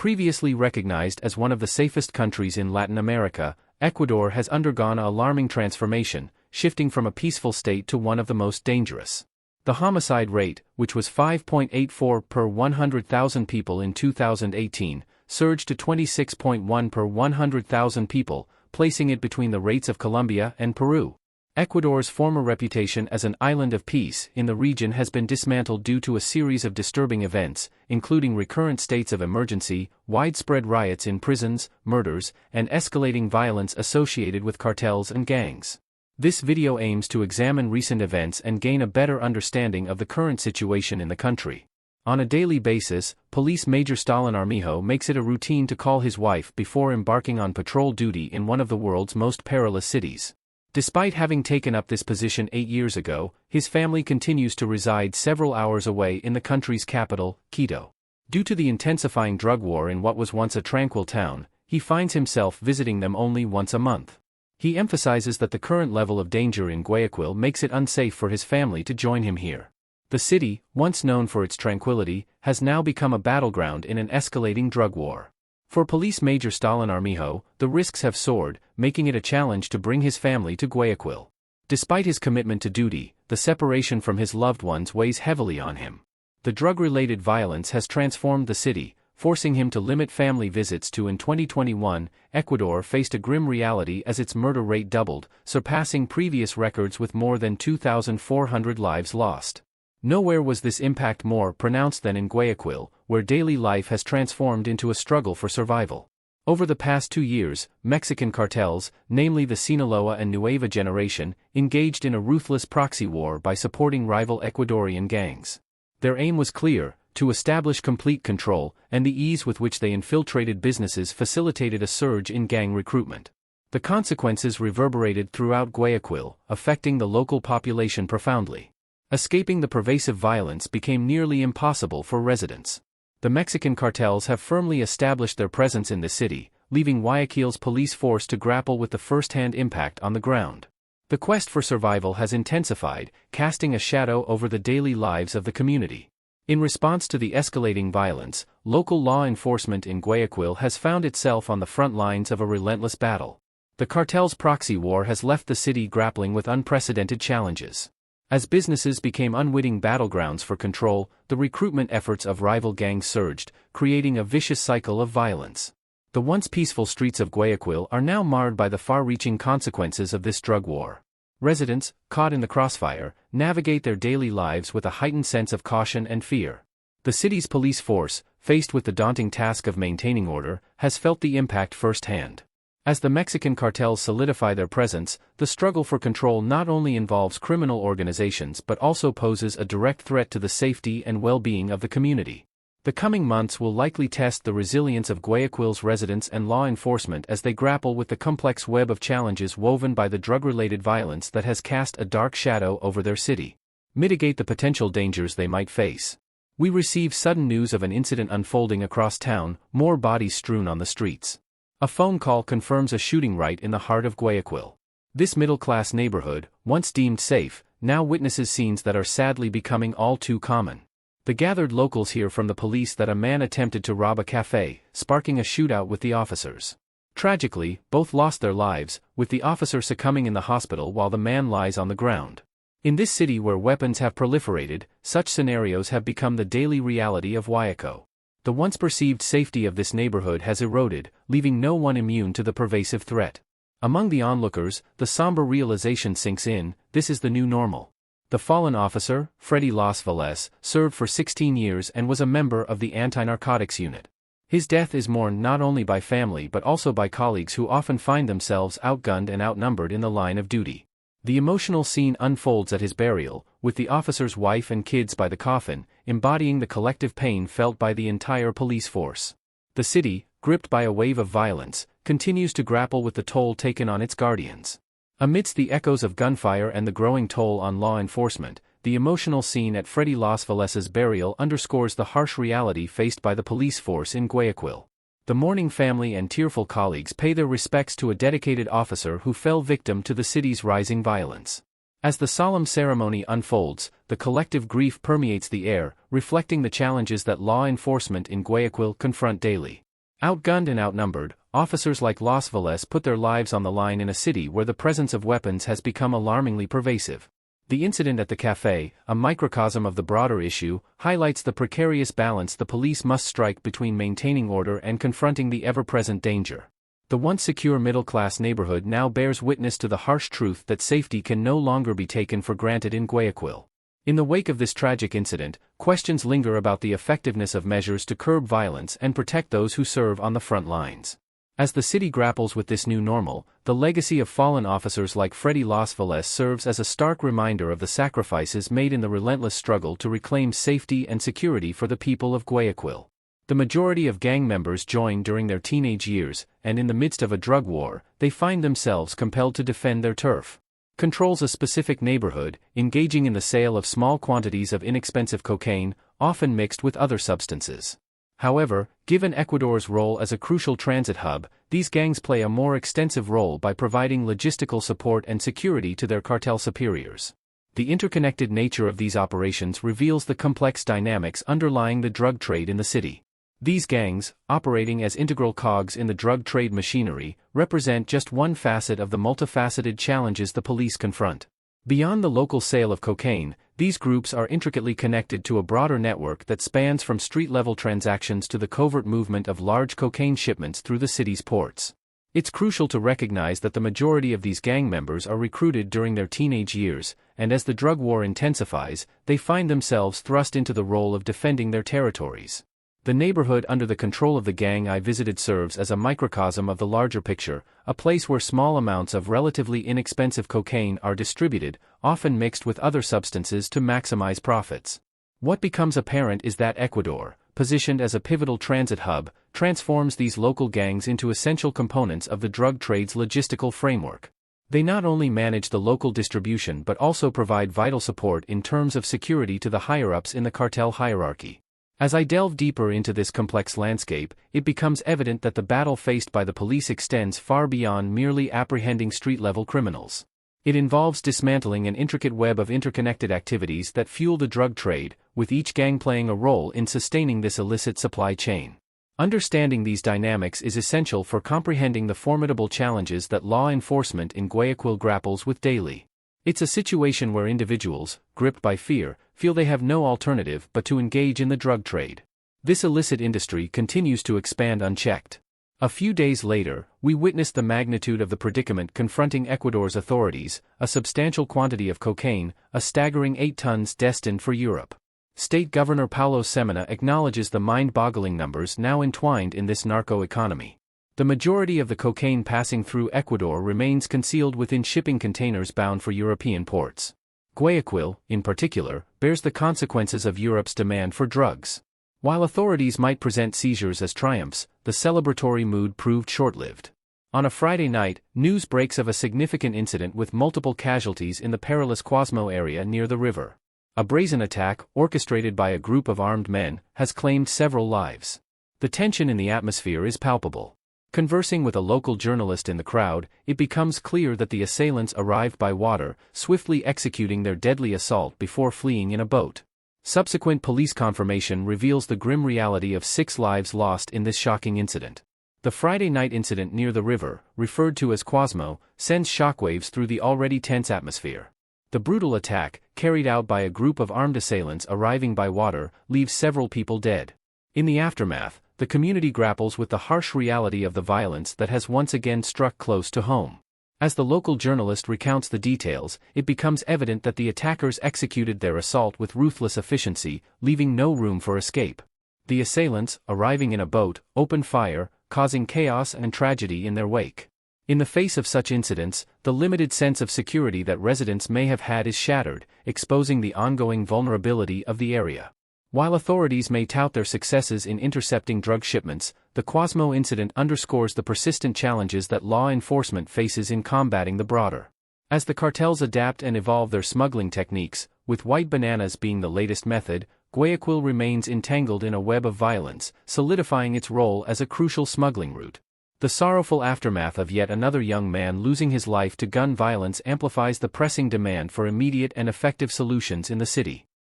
Previously recognized as one of the safest countries in Latin America, Ecuador has undergone an alarming transformation, shifting from a peaceful state to one of the most dangerous. The homicide rate, which was 5.84 per 100,000 people in 2018, surged to 26.1 per 100,000 people, placing it between the rates of Colombia and Peru. Ecuador's former reputation as an island of peace in the region has been dismantled due to a series of disturbing events, including recurrent states of emergency, widespread riots in prisons, murders, and escalating violence associated with cartels and gangs. This video aims to examine recent events and gain a better understanding of the current situation in the country. On a daily basis, Police Major Stalin Armijo makes it a routine to call his wife before embarking on patrol duty in one of the world's most perilous cities. Despite having taken up this position 8 years ago, his family continues to reside several hours away in the country's capital, Quito. Due to the intensifying drug war in what was once a tranquil town, he finds himself visiting them only once a month. He emphasizes that the current level of danger in Guayaquil makes it unsafe for his family to join him here. The city, once known for its tranquility, has now become a battleground in an escalating drug war. For Police Major Stalin Armijo, the risks have soared, making it a challenge to bring his family to Guayaquil. Despite his commitment to duty, the separation from his loved ones weighs heavily on him. The drug-related violence has transformed the city, forcing him to limit family visits to. In 2021, Ecuador faced a grim reality as its murder rate doubled, surpassing previous records with more than 2,400 lives lost. Nowhere was this impact more pronounced than in Guayaquil, where daily life has transformed into a struggle for survival. Over the past 2 years, Mexican cartels, namely the Sinaloa and Nueva Generation, engaged in a ruthless proxy war by supporting rival Ecuadorian gangs. Their aim was clear: to establish complete control, and the ease with which they infiltrated businesses facilitated a surge in gang recruitment. The consequences reverberated throughout Guayaquil, affecting the local population profoundly. Escaping the pervasive violence became nearly impossible for residents. The Mexican cartels have firmly established their presence in the city, leaving Guayaquil's police force to grapple with the first-hand impact on the ground. The quest for survival has intensified, casting a shadow over the daily lives of the community. In response to the escalating violence, local law enforcement in Guayaquil has found itself on the front lines of a relentless battle. The cartel's proxy war has left the city grappling with unprecedented challenges. As businesses became unwitting battlegrounds for control, the recruitment efforts of rival gangs surged, creating a vicious cycle of violence. The once peaceful streets of Guayaquil are now marred by the far-reaching consequences of this drug war. Residents, caught in the crossfire, navigate their daily lives with a heightened sense of caution and fear. The city's police force, faced with the daunting task of maintaining order, has felt the impact firsthand. As the Mexican cartels solidify their presence, the struggle for control not only involves criminal organizations but also poses a direct threat to the safety and well-being of the community. The coming months will likely test the resilience of Guayaquil's residents and law enforcement as they grapple with the complex web of challenges woven by the drug-related violence that has cast a dark shadow over their city. Mitigate the potential dangers they might face. We receive sudden news of an incident unfolding across town, more bodies strewn on the streets. A phone call confirms a shooting right in the heart of Guayaquil. This middle-class neighborhood, once deemed safe, now witnesses scenes that are sadly becoming all too common. The gathered locals hear from the police that a man attempted to rob a cafe, sparking a shootout with the officers. Tragically, both lost their lives, with the officer succumbing in the hospital while the man lies on the ground. In this city where weapons have proliferated, such scenarios have become the daily reality of Guayaquil. The once perceived safety of this neighborhood has eroded, leaving no one immune to the pervasive threat. Among the onlookers, the somber realization sinks in: this is the new normal. The fallen officer, Freddy Las Velas, served for 16 years and was a member of the anti-narcotics unit. His death is mourned not only by family but also by colleagues who often find themselves outgunned and outnumbered in the line of duty. The emotional scene unfolds at his burial, with the officer's wife and kids by the coffin, embodying the collective pain felt by the entire police force. The city, gripped by a wave of violence, continues to grapple with the toll taken on its guardians. Amidst the echoes of gunfire and the growing toll on law enforcement, the emotional scene at Freddy Las Velas's burial underscores the harsh reality faced by the police force in Guayaquil. The mourning family and tearful colleagues pay their respects to a dedicated officer who fell victim to the city's rising violence. As the solemn ceremony unfolds, the collective grief permeates the air, reflecting the challenges that law enforcement in Guayaquil confront daily. Outgunned and outnumbered, officers like Los Valles put their lives on the line in a city where the presence of weapons has become alarmingly pervasive. The incident at the cafe, a microcosm of the broader issue, highlights the precarious balance the police must strike between maintaining order and confronting the ever-present danger. The once secure middle-class neighborhood now bears witness to the harsh truth that safety can no longer be taken for granted in Guayaquil. In the wake of this tragic incident, questions linger about the effectiveness of measures to curb violence and protect those who serve on the front lines. As the city grapples with this new normal, the legacy of fallen officers like Freddy Los Valles serves as a stark reminder of the sacrifices made in the relentless struggle to reclaim safety and security for the people of Guayaquil. The majority of gang members join during their teenage years, and in the midst of a drug war, they find themselves compelled to defend their turf. Controls a specific neighborhood, engaging in the sale of small quantities of inexpensive cocaine, often mixed with other substances. However, given Ecuador's role as a crucial transit hub, these gangs play a more extensive role by providing logistical support and security to their cartel superiors. The interconnected nature of these operations reveals the complex dynamics underlying the drug trade in the city. These gangs, operating as integral cogs in the drug trade machinery, represent just one facet of the multifaceted challenges the police confront. Beyond the local sale of cocaine, these groups are intricately connected to a broader network that spans from street-level transactions to the covert movement of large cocaine shipments through the city's ports. It's crucial to recognize that the majority of these gang members are recruited during their teenage years, and as the drug war intensifies, they find themselves thrust into the role of defending their territories. The neighborhood under the control of the gang I visited serves as a microcosm of the larger picture, a place where small amounts of relatively inexpensive cocaine are distributed, often mixed with other substances to maximize profits. What becomes apparent is that Ecuador, positioned as a pivotal transit hub, transforms these local gangs into essential components of the drug trade's logistical framework. They not only manage the local distribution but also provide vital support in terms of security to the higher-ups in the cartel hierarchy. As I delve deeper into this complex landscape, it becomes evident that the battle faced by the police extends far beyond merely apprehending street-level criminals. It involves dismantling an intricate web of interconnected activities that fuel the drug trade, with each gang playing a role in sustaining this illicit supply chain. Understanding these dynamics is essential for comprehending the formidable challenges that law enforcement in Guayaquil grapples with daily. It's a situation where individuals, gripped by fear, feel they have no alternative but to engage in the drug trade. This illicit industry continues to expand unchecked. A few days later, we witnessed the magnitude of the predicament confronting Ecuador's authorities, a substantial quantity of cocaine, a staggering 8 tons destined for Europe. State Governor Paulo Semena acknowledges the mind-boggling numbers now entwined in this narco-economy. The majority of the cocaine passing through Ecuador remains concealed within shipping containers bound for European ports. Guayaquil, in particular, bears the consequences of Europe's demand for drugs. While authorities might present seizures as triumphs, the celebratory mood proved short-lived. On a Friday night, news breaks of a significant incident with multiple casualties in the perilous Quasmo area near the river. A brazen attack, orchestrated by a group of armed men, has claimed several lives. The tension in the atmosphere is palpable. Conversing with a local journalist in the crowd, it becomes clear that the assailants arrived by water, swiftly executing their deadly assault before fleeing in a boat. Subsequent police confirmation reveals the grim reality of 6 lives lost in this shocking incident. The Friday night incident near the river, referred to as Quasmo, sends shockwaves through the already tense atmosphere. The brutal attack, carried out by a group of armed assailants arriving by water, leaves several people dead. In the aftermath, the community grapples with the harsh reality of the violence that has once again struck close to home. As the local journalist recounts the details, it becomes evident that the attackers executed their assault with ruthless efficiency, leaving no room for escape. The assailants, arriving in a boat, opened fire, causing chaos and tragedy in their wake. In the face of such incidents, the limited sense of security that residents may have had is shattered, exposing the ongoing vulnerability of the area. While authorities may tout their successes in intercepting drug shipments, the Quasmo incident underscores the persistent challenges that law enforcement faces in combating the broader. As the cartels adapt and evolve their smuggling techniques, with white bananas being the latest method, Guayaquil remains entangled in a web of violence, solidifying its role as a crucial smuggling route. The sorrowful aftermath of yet another young man losing his life to gun violence amplifies the pressing demand for immediate and effective solutions in the city.